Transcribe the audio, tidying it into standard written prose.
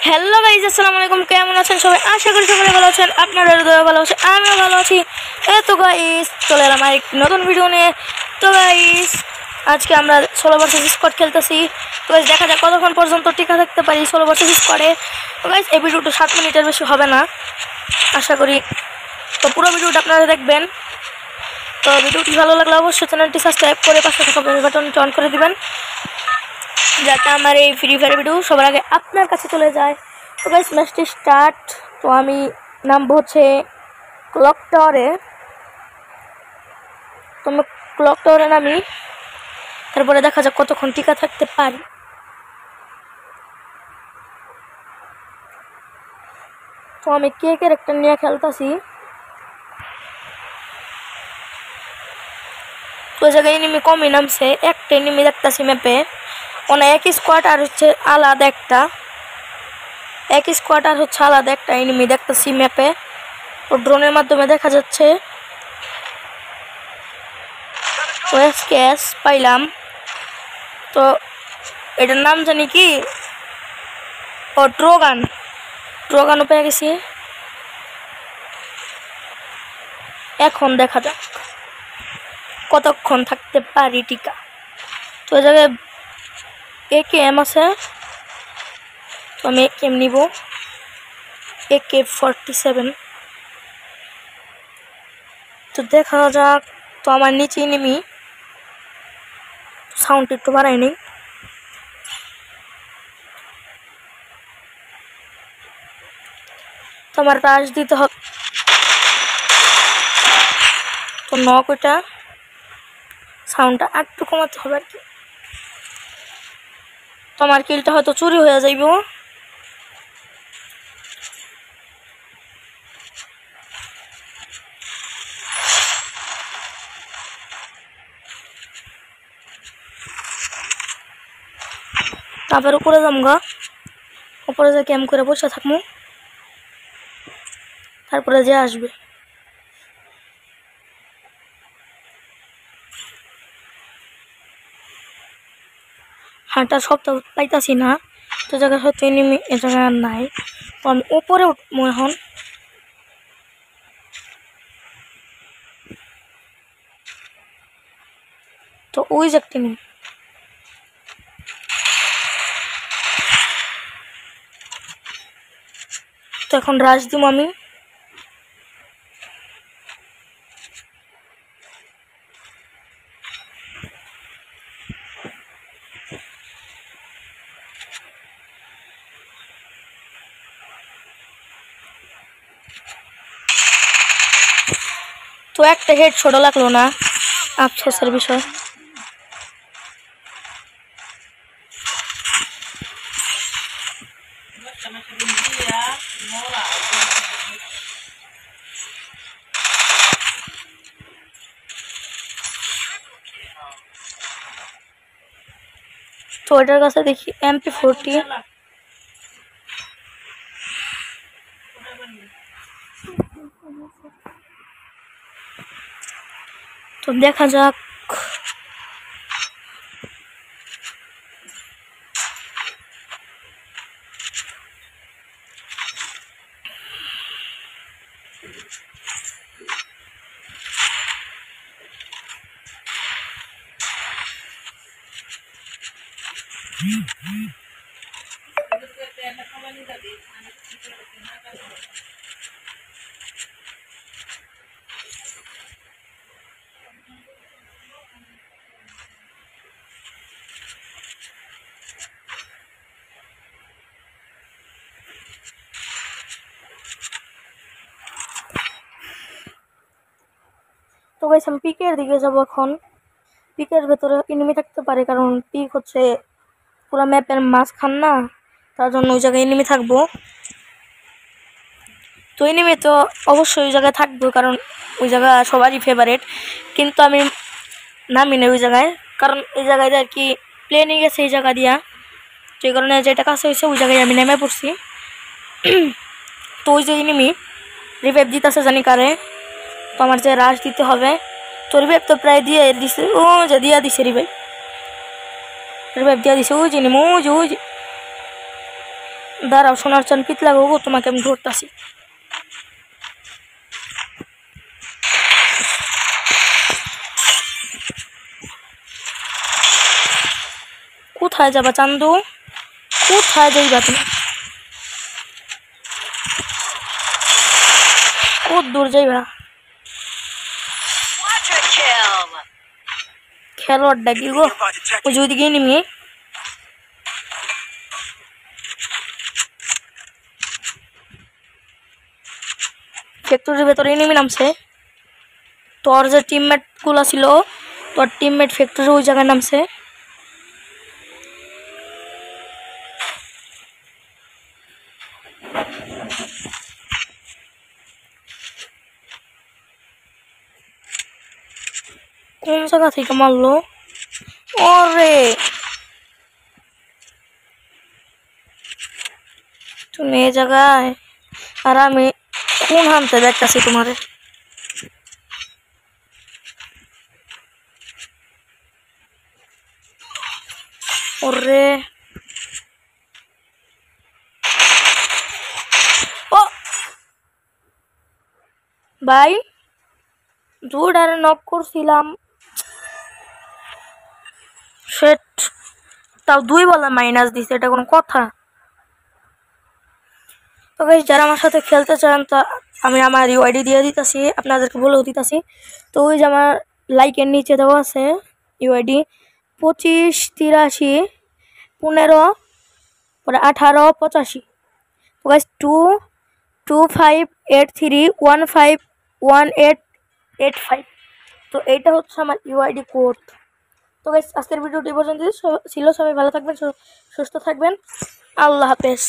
Hello guys, আসসালামু আলাইকুম। কেমন আছেন সবাই? আশা করি সকলে ভালো আছেন। আপনারা ভালো আছেন, আমিও ভালো আছি। তো গাইস, চলে এলাম আর এক নতুন ভিডিও নিয়ে। তো গাইস, আজকে আমরা 16 ভার্সেস স্কোয়াড খেলতেছি। তো গাইস, দেখা যাক কতক্ষণ পর্যন্ত টিকা থাকতে পারি 16 ভার্সেস স্কোয়াডে। তো গাইস, এই ভিডিওটা 7 মিনিটের বেশি হবে না আশা করি। তো পুরো ভিডিওটা আপনারা দেখবেন। তো ভিডিওটি ভালো লাগলে অবশ্যই চ্যানেলটি সাবস্ক্রাইব করে পাশে থাকা বেল বাটনটি অন করে দিবেন, যাতে আমার এই ফ্রি ফায়ার ভিডিও সবার আগে আপনার কাছে চলে যায়। তো গাইস, ম্যাচটি স্টার্ট। তো আমি নামবো হচ্ছে ক্লক টাওয়ারে। তো আমি ক্লক টাওয়ারে নামি, তারপরে দেখা যাক কতক্ষণ টিকা থাকতে পারি। তো আমি কে ক্যারেক্টার নিয়ে খেলতেছি। তো ওই জায়গায় এনিমি কমই নামছে, একটা এনিমি দেখতেছি ম্যাপে। ওনা এক স্কোয়াড আর হচ্ছে আলাদা একটা এনিমি দেখতেছি ম্যাপে। তো ড্রোনের মাধ্যমে দেখা যাচ্ছে। তো স্কেচ পাইলাম। তো এটার নাম জানি কি, ও ড্রোগানও পেয়ে গেছি। এখন দেখা যাক কতক্ষণ থাকতে পারি টিকা। তো ওই জায়গায় AKM আছে, তো আমি AKM নিব, AK-47। তো দেখা যাক। তো আমার নিচে নেমি, সাউন্ড একটু বাড়াইনি। তো আমার রাশ দিতে হবে। তো নক, ওইটা সাউন্ডটা একটু কমাতে হবে আর কি। তো আমার কিলটা হয়তো চুরি হয়ে যাইব। তারপর উপরে যামগা, উপরে যা ক্যাম্প করে বসে থাকবো, তারপরে যে আসবে। হাঁটার শব্দ পাইতাছি না, তো জায়গায় হয়তো এনিমি এ জায়গায় আর নাই। তো আমি উপরে উঠবো এখন। তো ওই যে একটা এনিমি। তো এখন রাশ দিব আমি। তো একটা হেড ছোট লাগলো না, আফসোসের বিষয়। তো এটার কাছে দেখি MP40। তো দেখা যাক। তো গাইস, আমি পিকের দিকে যাবো এখন। পিকের ভেতরে এনিমি থাকতে পারে, কারণ পিক হচ্ছে পুরো ম্যাপের মাঝখান না, তার জন্য ওই জায়গায় এনিমি থাকবো। তো এনিমি তো অবশ্যই ওই জায়গায় থাকবো, কারণ ওই জায়গা সবারই ফেভারেট। কিন্তু আমি নামি না ওই জায়গায়, কারণ এই জায়গায় আর কি প্লেনে গেছে এই জায়গা দিয়া। তো এই কারণে যেটা কাছে হয়েছে ওই জায়গায় আমি নেমে পড়ছি। তো ওই যে এনিমি রিভাইভ দিতেছে জানি কারে। তো আমার যে রাশ দিতে হবে। তো রিভাইভ তো প্রায় দিয়ে দিছে, ও যে দিয়া দিছে রিভাইভ দিয়া দিছে। ওই যে দাঁড়াও সোনার চান পিতলা গো, তোমাকে আমি ধরতাছি। কোথায় যাবা চান্দু, কোথায় যাইবা তুমি? কত দূর যাইবা? খেলোয়াড় ডাকি গো, ওই যে ওইদিকে নিমি। ফ্যাক্টরির ভেতরে নেমে নামছে। তোর যে টিমমেট গুলা ছিল, তোর টিমমেট ফ্যাক্টরি ওই জায়গায় নামছে। কোন জায়গা থেকে মারলো? ওরে তুমি এই জায়গায়, আর আমি কোন হামতে দেখতেছি তোমারে। ওরে ও ভাই, দুটারে নক করছিলাম, সেট তাও 2 বলে মাইনাস দিছে, এটা কোনো কথা? তো গাইস যারা আমার সাথে খেলতে চান তো আমি আমার ইউআইডি দিয়ে দিতেছি, আপনাদেরকে বলেও দিতেছি। তো ওই যে আমার লাইকের নিচে দেওয়া আছে ইউআইডি 2583 15 পরে 1885। তো গাইস 22583151885। তো এইটা হচ্ছে আমার ইউআইডি কোড। তো গাইস আজকের ভিডিওটি পর্যন্ত ছিল, সবাই ভালো থাকবেন, সুস্থ থাকবেন, আল্লাহ হাফেজ।